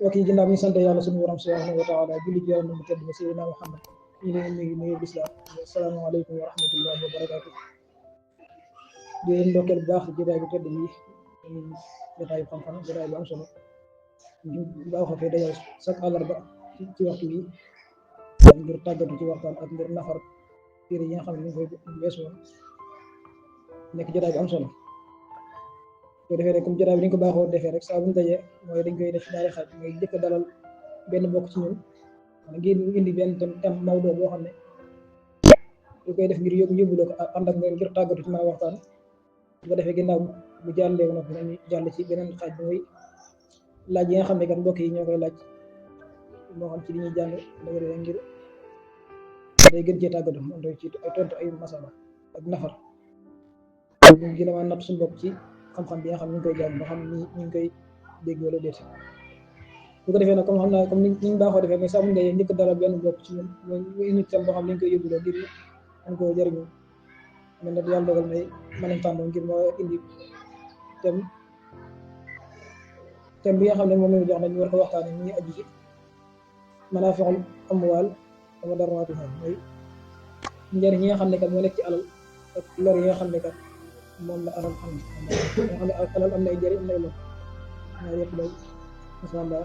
wax yi ginnaaw bi ñu sant yàlla suñu borom subhanahu wa taala julli ci yàlla mu tedd ba Seydina Muhammad ñu leen nuyu lislaam asalaamaaleykum wa rahmatullahi wa barakaatu di leen ndokkeel bu baax jotaay bu tedd bi jotaay bu xam-xam jotaay bu am solo ñu baaxoo fee dajal chaque àllarba ci waxtu bi ngir tàggatu ci waxtaan ak ngir nafar téere yi nga xam ne ñu koy weesu woon nekk jotaay bu am solo ko defee rek comme jotaay bi ni ñu ko baaxoo defee rek saa bu ñu dajee mooy dañ koy def ñaari xaaj mooy jëkk dalal benn bokk ci ñun ngir indi benn thème mawdoo boo xam ne du koy def ngir yóbbu la ko ànd ak ngir tàggatu ci mën a waxtaan bu ko defee ginnaaw bu jàllee woon nag dañuy jàll ci beneen xaaj bi mooy laaj yi nga xam ne kat mbokk yi ñoo koy laaj moo xam ci li ñuy jàng da nga ngir day gën cee tàggatu moom doy ci ay tontu ay masala ak nafar ñu gën a mën a natt suñu bopp ci xam-xam bi nga xam ne ñu ngi koy jàng ba xam ni ñu ngi koy dégg wala déet bu ko defee nag comme xam naa comme ni ñu baaxoo defee mais saa mu ngay njëkk dara benn bopp ci ñun mooy nit tam boo xam ne ñu koy yóbbuloo ngir ñu ko jëriñu man nag yàlla dogal may mën a tàmboo ngir ma indi thème bi nga xam ne moom lañu jox nañ war ko waxtaane ñu ngi aju ci manaafi'ul amwaal wa madarraatuhaa mooy njëriñ yi nga xam ne kat moo nekk ci alal ak lor yi nga xam ne kat moom la alal am ne alal am na ay njëriñ am na ay lor ñaar yëpp day insha Allah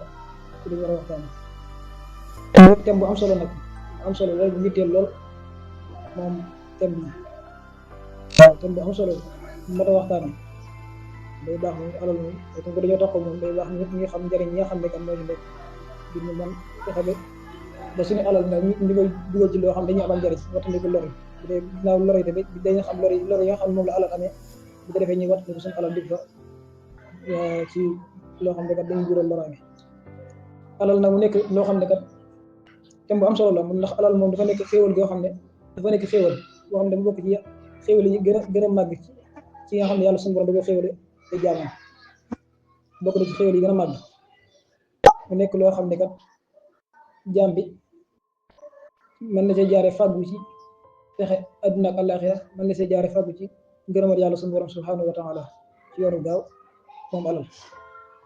ci li war a waxtaane thème bu am solo nag am solo lool bu yitteel lool moom thème bi waaw thème bu am solo mat a waxtaane day baax moom alal moom te ko dañoo tax ko moom day baax ñëpp ñi xam njëriñ ñi nga xam ne kat moo ci nekk ngir ñu mën fexe ba suñu alal nga ñu koy dugal ci loo xam dañuy amal njëriñ wattandiku lor yi bu dee ginnaaw lor yi tamit dañu xam lor yi nga xam ne moom la alal amee bu ko defee ñuy wattandiku suñu alal dig fa ci loo xam ne kat dañuy jural loraange alal nag mu nekk loo xam ne kat thème bu am solo la mun ndax alal moom dafa nekk xéewal goo xam ne dafa nekk xéewal boo xam ne mu bokk ci xéewal yi gën a màgg ci nga xam ne yàlla suñu borom da ko xéewale te jaamam bokk na ci xéewal yi gën a màgg mu nekk loo xam ne kat jaam bi mën na see jaare fàggu ci fexe adduna ak àllaaxira mën na see jaare fàggu ci ngërëmal yàlla suñu borom subhanahu wa taala ci yoonu gaaw moom alal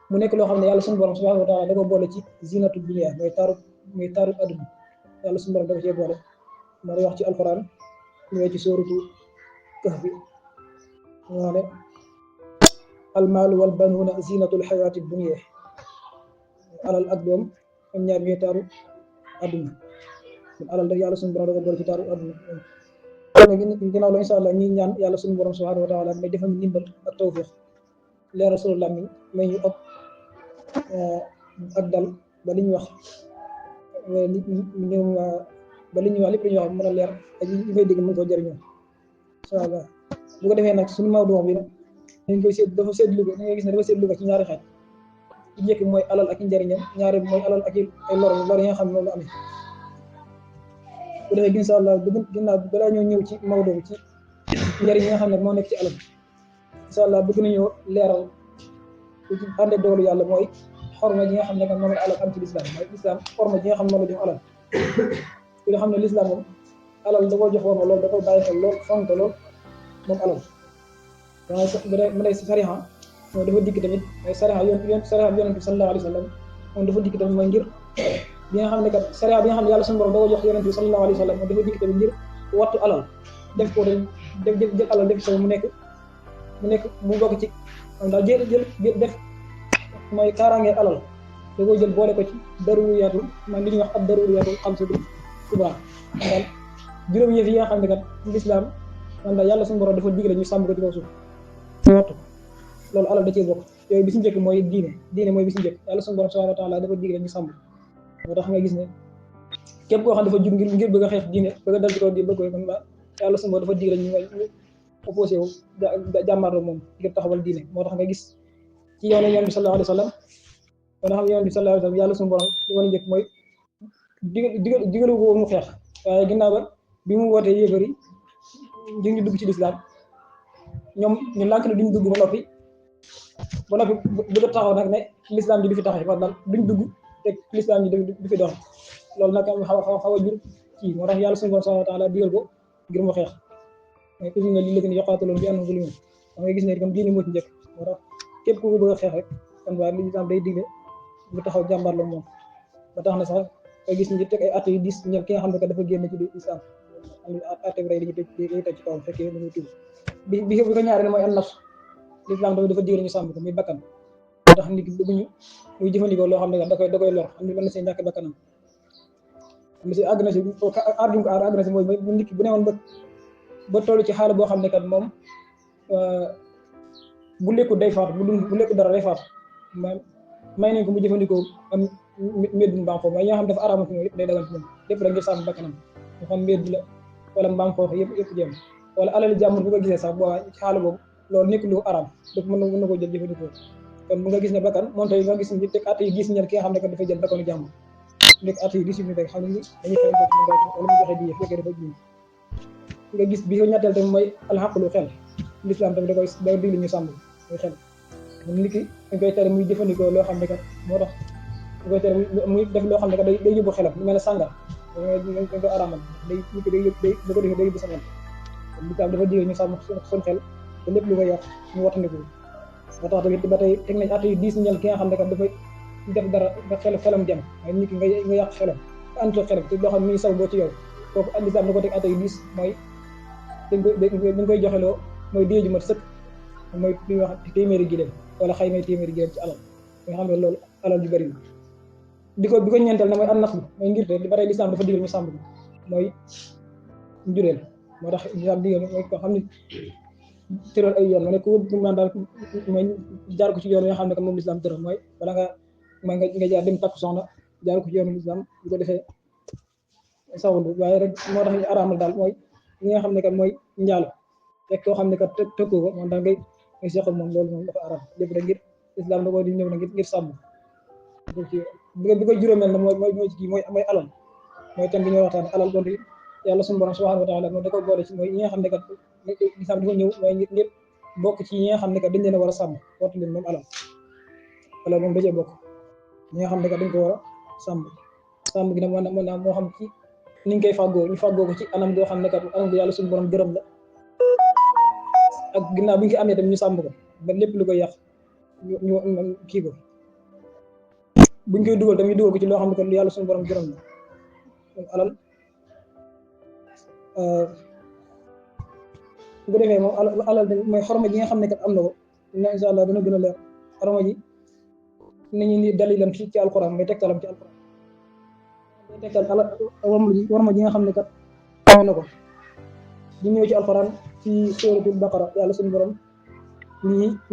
mu nekk loo xam ne yàlla suñu borom subhanahu wa taala da ko boole ci zinatu dunya mooy taaru adduna yàlla suñu borom da ko cee boole moo wax ci alquran ñëwee ci sóoratu Kahf bi moo wax ne almaalu wal banuuna zinatul xayaati dunya alal ak doom am ñaar ñooy taaru adduna alal rek yàlla suñu borom da ko boole ci taaru adduna ginnaaw la insha Allah ñi ñaan yàlla suñu borom subhanahu wa taala may defal ndimbal ak tawfiq leeral sunu làmmiñ may ñu ak dal ba li ñu wax ba li ñu wax lépp lu ñu wax mën a leer ak ñu koy dégg mën koo jëriñoo insha Allah bu ko defee nag suñu mawdu bi nag dañ koy seet dafa seetlu ko da ngay gis ne dafa seetlu ko ci ñaari xaaj ci njëkk mooy alal ak njëriñam ñaari mooy alal ak ay lor yi nga xam ne moom la amee bu defee insha Allah ginnaaw balaa ñoo ñëw ci mawdu bi ci njëriñ yi nga xam ne moo nekk ci alal insha Allah bëgg nañoo leeral ci ànd ak doolu yàlla mooy xorma ji nga xam ne kat moom la alal am ci lislaam mooy lislaam xorma ji nga xam ne moom la jox alal ki nga xam ne lislaam moom alal da koo jox woon loolu da koy bàyyi xel lool fonk lool moom alal mu ne sariha moom dafa dikk tamit mooy sariha yonent bi sallallahu alayhi wa sallam moom dafa dikk tamit mooy ngir bi nga xam ne kat sariha bi nga xam ne yàlla suñu borom da ko jox yonent bi sallallahu alayhi wa sallam moom dafa dikk tamit ngir wattu alal def ko def jël alal def ko mu nekk mu bokk ci am daal jël def mooy kaaraange alal da koy jël boole ko ci daruriyaatul man li ñuy wax ab daruriyaatul xamsatu kubra daal juróom yëf yi nga xam ne kat lislaam man daal yàlla suñu borom dafa digle ñu sàmm ko ci kaw suuf wattu loolu alal da cee bokk yooyu bi si njëkk mooy diine mooy bi si njëkk yàlla suñu borom subhanahu wa taala dafa digle ñu sàmm moo tax nga gis ne képp koo xam dafa jug ngir bëgg a xeex diine bëgg a dal ci kaw di bëgg koy kon ba yàlla suñu borom dafa digle ñu opposé wu jàmmaarloo moom ngir taxawal diine moo tax nga gis ci yoonu Yonent bi sallallahu alayhi wa sallam kon xam Yonent bi sallallahu alayhi wa sallam yàlla suñu borom li ma njëkk mooy digalu ko mu xeex waaye ginnaaw ba bi mu wootee yéefar yi ngir ñu dugg ci lislaam ñoom ñu lànk ne duñ dugg ba noppi bëgg a taxaw nag ne lislaam ji du fi taxaw par daal duñ dugg te lislaam ji du fi dox loolu nag xaw a jur kii moo tax yàlla suñu borom subhanahu wa taala digal ko ngir mu xeex mais toujours nga li la gën a yoqaataloon bi annahum zulimun da ngay gis ne comme diine moo ci njëkk moo tax képp ku ko bëgg a xeex rek kon waa lislaam day digle bu taxaw jàmbaar la moom ba tax na sax nga gis ñu teg ay at yu 10 ñel ki nga xam ne que dafa génn ci islam atte bi rey dañuy teg ci kawam fekkee dañuy tuub bi ko ñaareel mooy an nafs l'islam dafa digal ñu sàmm ko muy bakkan tax nit ki bëgguñu muy jëfandikoo loo xam ne da koy lor xam ne mën na see ñàkk bakkanam am si àgg na si aar ko àgg na si mooy bu nit ki bu newoon ba toll ci xaala boo xam ne kat moom bu lekku day faatu bu lekku dara day faatu may nañ ko mu jëfandikoo am mbéd bu mbaam foofu waaye ñoo xam dafa araama ci moom yëpp day dagal ci moom lépp rek ngir sàmm bakkanam moo xam mbéd la wala mbaam foofu yëpp jéem wala alali jàmbur bu ko gisee sax boo ci xaala boobu loolu nekk lu araam daf mën na ko jël jëfandikoo kon bu nga gis ne bakkan moom tey nga gis ni teg at yi gis ñel ki nga xam ne kat dafay jël bakkanu jàmbur nekk at yi gis ñu teg xam ne dañuy fay wala mu joxe bii fekkee dafa jiw nga gis bi ko ñetteel tamit mooy alxaqlu xel l'islam tamit da digli ñu sàmm muy xel nit ki dañ koy tere muy jëfandikoo loo xam ne kat moo tax dañ koy tere muy def loo xam ne kat day yóbbu xelam lu mel ne sàngar dañ ko araamal nit ki day da ko defee day yóbbu sa xel l'islam dafa digli ñu sàmm suñ xel te lépp lu koy yàq ñu wattandiku ba tax tamit ba tey teg nañ at yu 10 ñel ki nga xam ne kat dafay def dara ba xelam dem waaye nit ki nga yàq xelam anto xelam te loo xam ne mi ngi saw boo ci yow kooku l'islam da ko teg at yu 10 mooy dañ koy joxeloo mooy dee ju mat sëkk mooy li ñuy wax téeméeri gileem wala xëy may téeméeri gileem ci alal nga xam ne loolu alal ju bëri la bi ko ñeenteel ne mooy an naslu mooy ngir te ba tey l'islam dafa digal ñu sàmm ko mooy njureel moo tax l'islam digal mooy ko xam ne tëral ay yoon ma ne ku man daal mooy jaar ko ci yoon yi nga xam ne que moom l'islam tëral mooy wala nga jaar dem takk soxna jaar ko ci yoonu l'islam bu ko defee sawlu waaye rek moo tax ñu araamal daal mooy li nga xam ne kat mooy njaalo rek koo xam ne kat tëkkoo ko moom daal ngay seqal moom loolu moom dafa araam lépp rek ngir islam da ko di ñëw na ngir sàmm bi ko juróomeel na mooy ci kii mooy alal mooy thème bi ñuy waxtaan alal kon yàlla suñu borom subhanahu wa taala moom da ko boole ci mooy ñi nga xam ne kat islam dafa ñëw mooy ngir bokk ci ñi nga xam ne kat dañ leen a war a sàmm waxtu leen moom alal moom da cee bokk ñi nga xam ne kat dañ ko war a sàmm gi nag mën naa moo xam ci ni ñu koy fàggoo ñu fàggoo ko ci anam goo xam ne kat anam gu yàlla suñu borom gërëm la ak ginnaaw bu ñu ko amee tam ñu sàmm ko ba lépp lu koy yàq ñu kii ko buñ koy dugal tam ñu dugal ko ci loo xam ne kat lu yàlla suñu borom gërëm la alal bu ko defee moom alal mooy xorma ji nga xam ne kat am na ko inna insha allah dana gën a leer xorma ji nañu ni dalilam ci alquran mooy tegtalam ci alquran tegtal alal warma ji nga xam ne kat am na ko di ñëw ci alquran ci suratul baqara yàlla suñu borom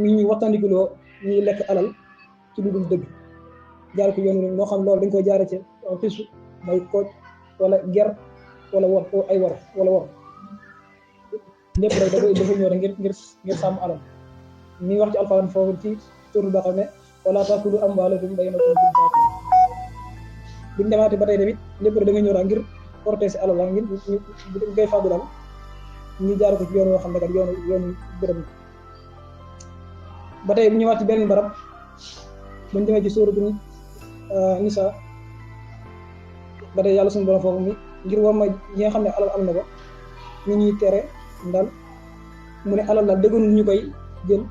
ñi wattandikuloo ñuy lekk alal ci lu dul dëgg jaar ko yoon moo xam loolu dañ koy jaare ci fisu mooy kooj wala ger wala wor lépp rek dafa ñëw rek ngir sàmm alal ñi wax ci alquran foofu ci suratul baqara ne wala taakulu amwaalakum baynakum bil baatil buñ demaatee ba tey tamit lépp rek da nga ñëw daal ngir protéger alal la ngir ñu koy fàggu daal ñu jaar ko ci yoon yoo xam ne kat yoonu gërëm ba tey bu ñëwaat ci beneen barab buñ demee ci suuratul Nisa ba tey yàlla suñu borom foofu mi ngir war ma yi nga xam ne alal am na ko ñu ñuy tere daal mu ne alal la dëggoon ñu koy jël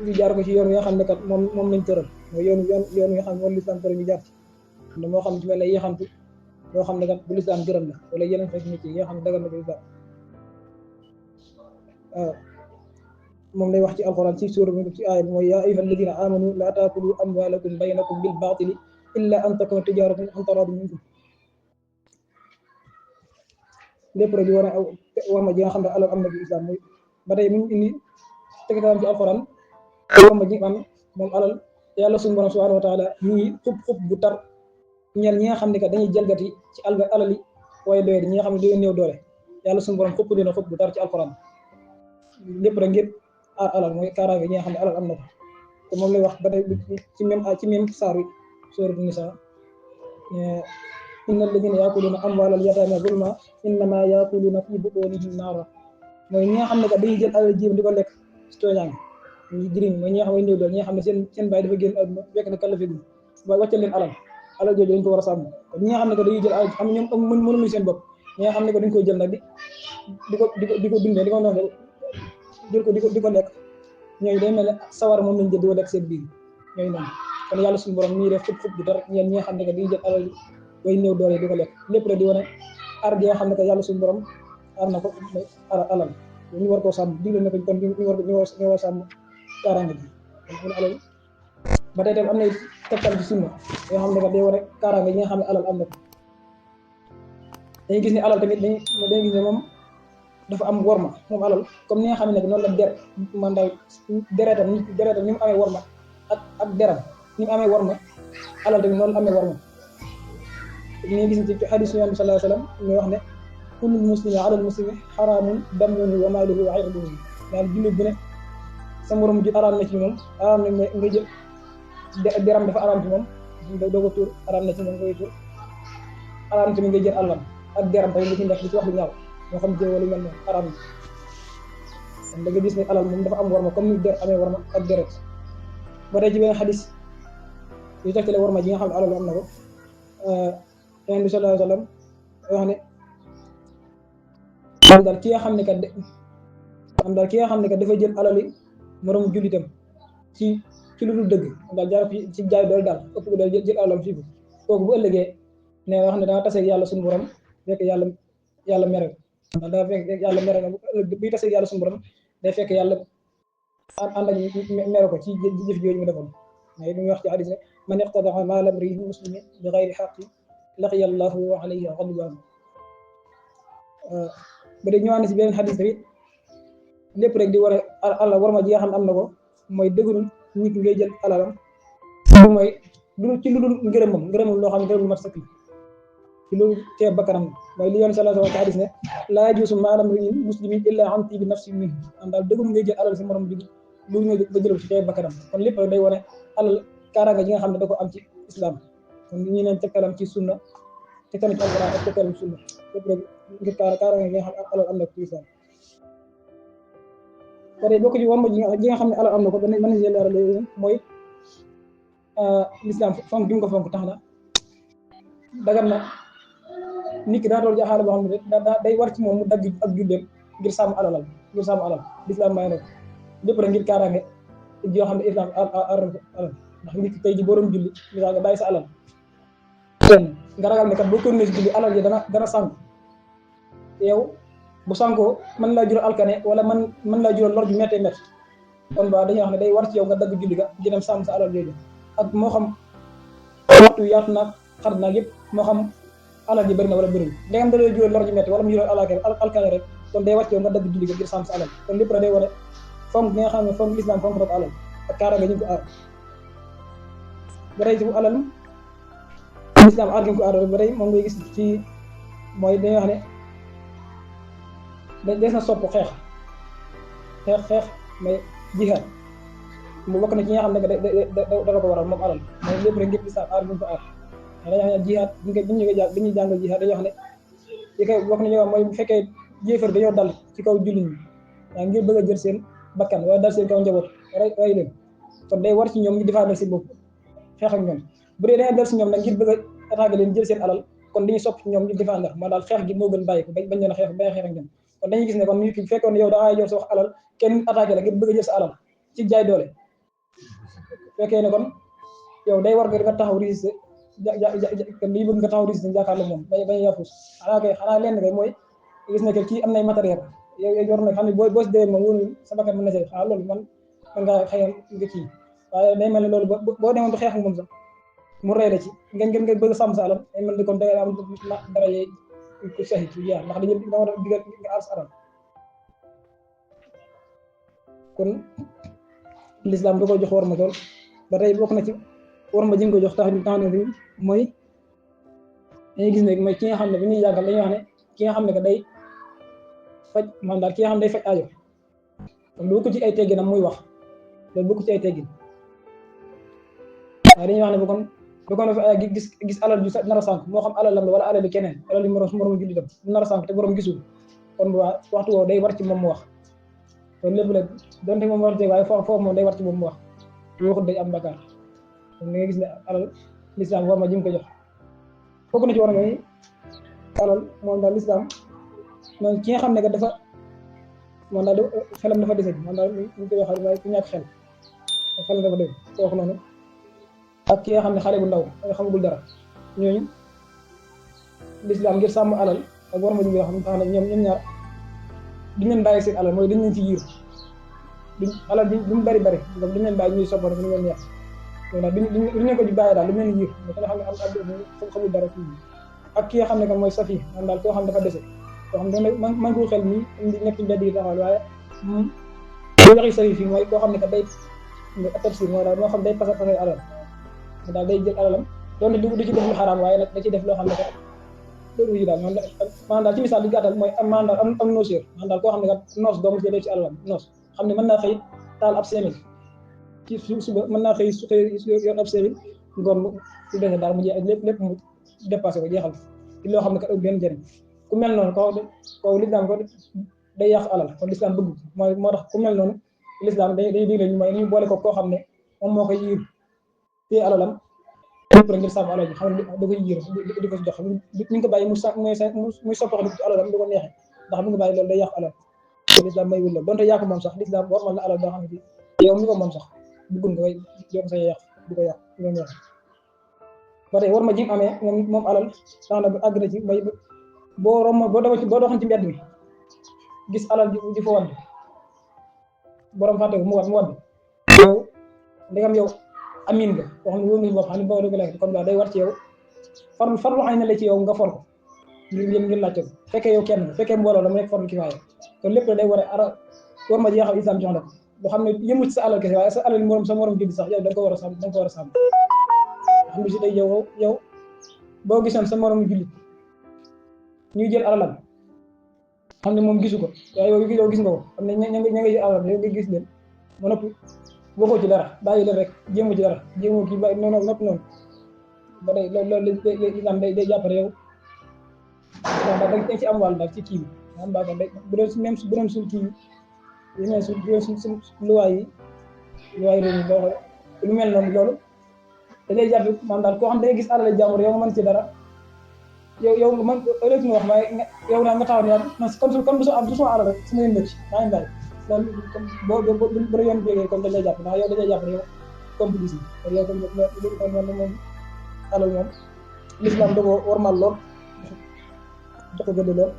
lu jaar ko ci yoon yi nga xam ne kat moom lañ tëral mooy yoon yi nga xam ne moom l'islam tëral ñu jaar ci moo xam ci mel ne yéexantu yoo xam ne kat bu l'islam gërëm la wala yeneen fekk nit yi yoo xam ne dagal na ko l'islam moom lay wax ci alquran ci suura bi ci aaya bi mooy yaa ayyuha alladina amanu la taakulu amwalakum baynakum bil baatili illa an takuna tijaratan an taradin minkum lépp rek di war a war ma ji nga xam ne alal am na bi islam mooy ba tey mu indi tegtalam ci alquran war ma ji am moom alal yàlla suñu borom subhanahu wa taala ñuy xub bu tar ñeel ñi nga xam ne kat dañuy jalgati ci alal yi waaye doye di ñi nga xam ne dañoo néew doole yàlla suñu borom xupp dina xub bu tar ci alquran lépp rek ngir aar alal mooy kaaraange ñi nga xam ne alal am na ko te moom lay wax ba tey ci même saar wi suuratu Nisaa inna alladina yaakuluuna amwaalal yataama zulma innama yaakuluuna fi butuunihim naara mooy ñi nga xam ne kat dañuy jël alal jiim di ko lekk ci tooñaange ñu jëriñ mooy ñi nga xam ne néew doole ñi nga xam ne seen baay dafa génn àdduna fekk na kàlla fegu ba wàccal leen alal jooju dañ ko war a sàmm ñi nga xam ne que dañuy jël alal xam ne ñoom mënuñu seen bopp ñi nga xam ne que dañ koy jël nag di ko dundee di ko noonu jël ko di ko lekk ñooñu day mel ne sawar moom lañ jël di ko lekk seen biir ñooñu noonu kon yàlla suñu borom ñii def fukk bi dara ñeen ñi nga xam ne que di jël alal way néew doole di ko lekk lépp rek di wane aar gi nga xam ne que yàlla suñu borom aar na ko alal ñu war koo sàmm digle na ko kon ñu war sàmm kaaraange bi kon alal ba tey tam am na tegtal ci sunna yoo xam ne que day wane kaaraange yi nga xam ne alal am na ko dañuy gis ne alal tamit dañuy gis ne moom dafa am worma moom alal comme ni nga xam ne noonu la man daal deretam ni mu amee worma ak deram ni mu amee worma alal tamit noonu la amee worma ñu gis ci hadis Yonent bi sallallahu alayhi wasallam ñu wax ne kullu muslimi ala al muslimi haramun damuhu wa maluhu wa irduhu daal jullit bu ne sa morom ju araam na ci moom araam na nga jël deram dafa araam ci moom doo ko tuur araam na ci moom nga koy tuur araam tamit nga jël alalam ak deram tamit nga ci nekk di ci wax lu ñaaw moo xam jëw wala mel noonu araam na kon da nga gis ne alal moom dafa am worma comme ni der amee worma ak deret ba tey ci benn xadis yu tegtale worma ji nga xam ne alal am na ko Yonent bi sallallahu alayhi wasallam wax ne am daal ki nga xam ne kat dafa jël alali moromu jullitam ci lu dul dëgg daal jaar ci jaay doole daal ëpp ko daal jël alalam fii ko kooku bu ëllëgee ne wax ne danga taseeg yàlla suñu borom fekk yàlla mere ko ndax dafa fekk yàlla mere na buy taseeg yàlla suñu borom day fekk yàlla ànd ak mere ko ci jëf jooju mu defoon mais li muy wax ci hadis ne man iqtadaa maala mri'in muslimin bi ghayri haqqin laqiya Allahu alayhi ghadban ba dee ñëwaat na si beneen hadis tamit lépp rek di war a alal war ma ji nga xam ne am na ko mooy dëgërul nit ngay jël alalam lu mooy ci lu dul ngërëmam loo xam ne ngërëm lu mat sëkk ci loolu teeb bakkanam mooy li Yonent sallallahu alayhi wa sallam ci hadis ne laa yajuuzu maalu mri'in muslimin illaa an tiibi nafsin minhu am daal dëgërul ngay jël alal si morom bi lu nga jël ci teeb bakkanam kon lépp rek day wane alal kaaraanga ji nga xam ne da ko am ci islam kon ñu neen tegtalam ci sunna tegtalam ci alquran ak tegtalam ci sunna lépp rek ngir kaaraanga gi nga xam ne alal am na ko ci islam pare bokk ci worma ji nga xam ne alal am na ko mën nañ leeral mooy l'islam fonk gi mu ko fonk tax na dagan na nit ki daa toll ci xaala boo xam ne day war ci moom mu dagg ak julleem ngir sàmm alal l'islam may na ko lépp rek ngir kaaraange yoo xam ne islam alal ndax nit ki tey ji borom julli nga bàyyi sa alal nga ragal ne kat boo continuer si julli alal ji dana sànk yow bu sànkoo mën laa jural alkane wala mën laa jural lor ju méttee métti kon ba dañuy wax ne day war ci yow nga dagg julli ga di dem sàmm sa alal jooju ak moo xam waxtu yaatu naag xar naag yëpp moo xam alal ji bëri na wala bëriwul ndegam da lay jural lor ju métti wala mu jural alkane rek kon day war ci yow nga dagg julli ga ngir sàmm sa alal kon lépp rek day wane fonk bi nga xam ne fonk l'islam fonk na ko alal ak kaaraange ñu ko aar ba tey ci alal l'islam aar gi ñu ko aar ba tey moom ngay gis ci mooy dañuy wax ne des na sopp xeex mais jihaad mu bokk na ci nga xam ne da ko waral moom alal mooy lépp rek ngir lislaam aar bu ñu ko aar dañuy wax ne jihaad bi ñuy jàngal jihaad dañuy wax ne li koy bokk na ñu wax mooy bu fekkee yéefar dañoo dal ci kaw jullit ñi waaye ngir bëgg a jël seen bakkan wala dal seen kaw njaboot ray leen kon day war ci ñoom ñu défendre seen bopp xeex ak ñoom bu dee dañoo dal si ñoom nag ngir bëgg a attaquer leen jël seen alal kon dañuy sopp ci ñoom ñu défendre moo daal xeex gi moo gën bàyyi ko bañ leen a xeex ak ñoom kon dañuy gis ne kon nit ki fekkoon ne yow da yor sa wax alal kenn attaqué la ngir bëgg a jël sa alal ci jaay doole fekkee ne kon yow day war nga taxaw résister kon lii bëgg nga taxaw résister jàkkaarloo moom bañ a yàqu xanaa lenn kay mooy gis ne que kii am nay matériel yow yor na xam ne boo si déwén moom wóorul sa bakkan mën na see xanaa loolu man ngaa xëy nga kii waaye day mel ne loolu boo demoon du xeex ak moom sax mu rey la ci ngeen bëgg a sàmm sa alal day mel ni comme da ngay am dara ku saxi ci yaa ndax dañu da war a digal nga aar sa alal kon l'islam da ko jox war ma tool ba tey bokk na ci war ma ji nga ko jox tax ne fi mooy dañuy gis ne mooy ki nga xam ne bi ñuy yàggal dañuy wax ne ki nga xam ne que day faj man daal ki nga xam ne day faj aajo kon lu ko ci ay tegginam muy wax loolu bokk ci ay teggin waaye dañuy wax ne bu kon dafa gis alal ju nar a sànq moo xam alalam la wala alal bi keneen alal bi moroom jullitam bu nar a sànq te borom gisul kon bu waxtu woowu day war ci moom mu wax loolu lépp la donte moom war ci waaye foofu moom day war ci moom mu wax lu waxut day am bakkaar kon da ngay gis ne alal l'islam war ma ji mu ko jox bokk na ci war mooy alal moom daal l'islam moom ki nga xam ne que dafa moom daal xelam dafa dese moom daal ñu koy waxal waaye ku ñàkk xel dafa dégg kooku noonu ak ki nga xam ne xale bu ndaw nga xamagul dara ñooñu lislaam ngir sàmm alal ak war ma ñu yoo xam ne tax na ñoom ñaar duñ leen bàyyi seen alal mooy dañ leen ci yiir duñ alal bi mu bari donc duñ leen bàyyi ñuy soppar ñu leen neex donc duñ leen ko di bàyyi daal duñ leen yiir mais nga xam ne am xamul dara ak ki nga xam ne que mooy safi man daal koo xam dafa dese koo xam ne man ko xel nii indi nekk ci mbedd yi taxawal waaye bu waxi safi fii mooy koo xam ne que day tafsir mooy daal moo xam day pasar pasar alal daal day jël alalam doonte du ci def lu xaraam waaye nag da ci def loo xam ne que loolu yi daal maanaam daal ci misaal li gàttal mooy am nooseur maanaam daal koo xam ne kat noos doomu ci def ci alalam noos xam ne mën naa xëy taal ab 5000 ci suba mën naa xëy yor ab 5000 ngoon su dese daal mu jeex lépp mu dépassé ko jeexal ci loo xam ne kat ëpp benn njëriñ ku mel noonu kaw lislaam ko day yàq alal kon lislaam bëgg moo tax ku mel noonu lislaam day digle ñu mooy ñu boole ko koo xam ne moom moo koy yiir téye alalam lépp rek ngir sàmm alal bi xam ne da koy yiir di ko si jox ni nga ko bàyyi muy soppaxali ci alalam di ko neexee ndax bu nga bàyyi loolu day yàq alal lislaam may wul la donte yaa ko moom sax lislaam warmal na alal boo xam ne yow mi ko moom sax bëggul nga koy yokk sa yàq di ko yàq di ko neexee ba tey war ma jim amee moom alal tax na bu àgg na ci may boo doxoon ci mbedd mi gis alal di fa wadd borom fàtte ko mu wadd yow ndegam yow amin nga wax ne wóor nga bopp xam ne boo dëgg la comme ça day war ci yow farlu xëy na la ci yow nga for ko ngir laajte ko fekkee yow kenn fekkee mbooloo la mu nekk farlu kifaaya kon lépp day war ma jeexal islam jox na ko boo xam ne yëmu ci sa alal kese waaye sa alal morom sa morom julli sax yow da nga ko war a sàmm xam ne si tey yow boo gisoon sa morom julli ñuy jël alalam xam ne moom gisu ko waaye yow gis nga ko xam ne ña nga jël alalam yow nga gis leen ma noppi waxoo ci dara bàyyi leen rek jéemoo ci dara jéemoo kii bàyyi noonu ba day loolu islam day jàppale yow da ci am wàll daal ci kii bi maanaam baax na bu doon suñ kii yi mais suñ luwaay réew mi boo xoolee lu mel noonu loolu da lay jàpp maanaam daal koo xam day gis alal jàmbur yow nga mën ci dara yow man ëllëg nga wax waaye yow naa nga taxaw ne comme du suma alal rek su ma yëngu ci maa ngi bàyyi loolu boo yoon jógee comme dañ lay jàpp ndax yow dañ lay jàpp yow complice yi yow comme moom alal moom l'islam da ko warmal lool jox ko gëdd lool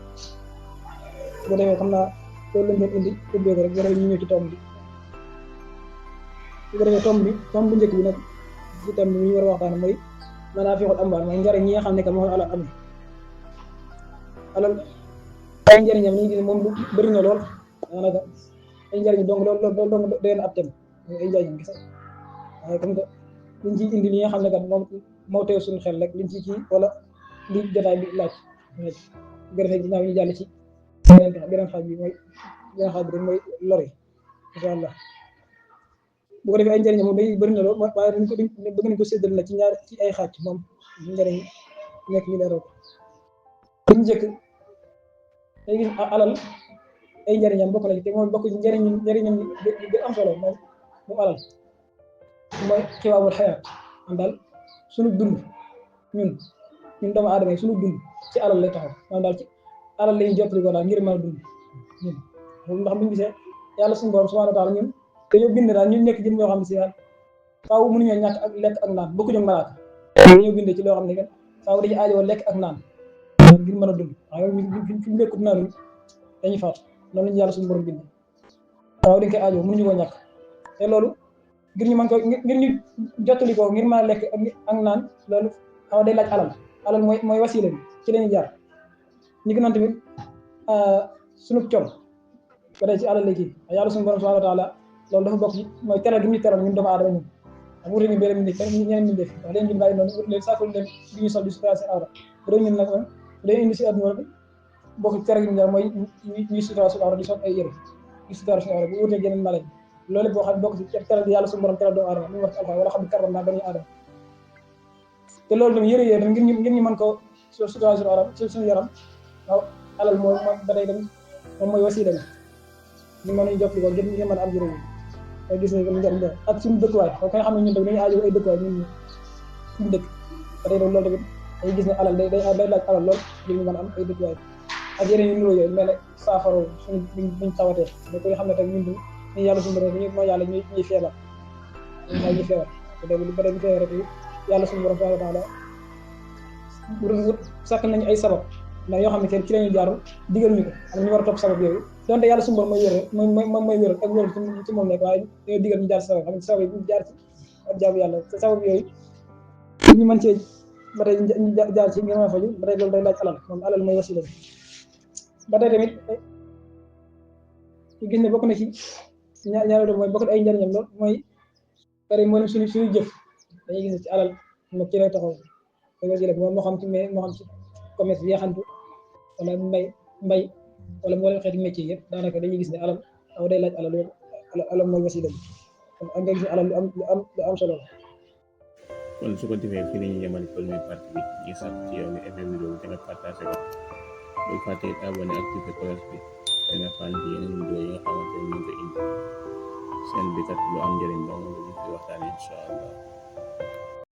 bu defee xam naa loolu lañ doon indi ubbee ko rek ñu ñëw ci tomb bi bu ko defee tomb bu njëkk bi nag ci tomb bi ñu war a waxtaan mooy maanaam fi xool ambaal mooy njariñ ñi nga xam ne que moo alal am alal ay njariñam ni gis moom lu bëri na lool daanaka ay njariñ donc loolu doy na ab thème ay njariñam gis waaye comme que liñ ciy indi li nga xam ne kat moom moo teew suñu xel rek liñ ci kii wala li jotaay bi laaj bu ko defee ginnaaw ñu jàll ci beneen xaaj bi rek mooy lori incha allah bu ko defee ay njariñam moom day bëri na lool waaye bëgg nañ ko séddale na ci ay xaaj moom njariñ nekk ñu leeral ko njëkk day gis alal ay njariñam bokk na ci te moom bokk ci njariñam bi am solo moom alal mooy xiwaamul xayaat am daal suñu dund ñun doomu aadama yi suñu dund ci alal lay taxaw maanaam daal ci alal lañu jottali ko daal ngir mën a dund ñun ndax buñu gisee yàlla suñu borom subhanahu wa taala ñun dañoo bind daal ñun nekk jëm ñoo xam ne si daal faaw mënuñoo ñàkk ak lekk ak naan bokkuñu ak malaaka dañoo bind ci loo xam ne kat faaw dañuy aajowoo lekk ak naan ngir mën a dund waaye fi ñu lekkut naanuñ dañuy faatu noonu lañu yàlla suñu borom bind waaw dañ koy aajowoo mënuñu koo ñàkk te loolu ngir ñu mën ko ngir ñu jottali ko ngir mën a lekk ak naan loolu xaw day laaj alal mooy wasiila bi ci lañuy jaar ñu gën a tamit sunu coono ba tey ci alal la kii yàlla suñu borom subhanahu wa taala loolu dafa bokk ci mooy teral gi ñu teral ñun doomu aadama ñun ak wuute ñu beneen nit ñeneen ñu def wax leen ñu bàyyi noonu leen saafara leen li ñuy sol di sutura seen awra bu doon ñun nag dañuy indi si àdduna bi bokk ci teral gi ñu jaar mooy ñuy sutura suñu awra di sol ay yére di sutura suñu awra bu wuutee yeneen mala yi loolu boo xam ne bokk ci teral gi yàlla suñu borom teral doomu aadama ñu wax ci alfa wala xam ne karam naa bani aadama te loolu tamit yére tam ngir ñu mën ko sutura suñu awra suñu yaram waaw alal mooy ba tey tamit moom mooy wasiila bi ñu mën a jox li ko ngir ñu mën a am juróomi ay gis nañ ko njëriñ la ak suñu dëkkuwaay kon nga xam ne ñun tamit dañuy aajo ay dëkkuwaay ñun suñu dëkk ba tey loolu tamit dañuy gis ne alal day laaj alal lool ngir ñu mën a am ay dëkkuwaay ak yeneen yu nuroo yooyu mel ne saafara suñu buñ tawatee mais ko xam ne tamit ñun ñu yàlla suñu borom mooy yàlla ñuy feebar ñuy feebar te dégg lu bëri bu feebaree tamit yàlla suñu borom subhanahu wa taala sàkk nañu ay sabab ndax yoo xam ne kenn ci lañuy jaar digal ñu ko am ñu war a topp sabab yooyu donte yàlla suñu borom mooy wér mooy wér ak wér ci moom nekk waaye dañoo digal ñu jaar ci sabab xam ne sabab yi ñu jaar ci ak jaamu yàlla te sabab yooyu ñu mën cee ba tey ñu jaar ci ngir mën a faju ba tey loolu day laaj alal moom alal mooy wasila bi ba tey tamit ñu gis ne bokk na ci ñaareelu mooy bokk na ay njariñam lool mooy pare moo suñu jëf dañuy gis ne ci alal moom ci lay taxaw mooy wasila bi moom moo xam ci commerce bi yaxantu wala mbay wala moo leen xeeti métier yëpp daanaka dañuy gis ne alal aw day laaj alal alal mooy wasila bi kon am nga gis ne alal lu am solo la. kon su ko defee fii la ñuy yemal première partie bi ñu sant ci yow nga aimé vidéo bi gën a partagé ko bul fàttee abonné activé cloche bi te nga fan ci yeneen vidéo yi nga xamante ne ñu ngi ko indi seen bi kat lu am njëriñ dong la ñu fi waxtaan incha allah.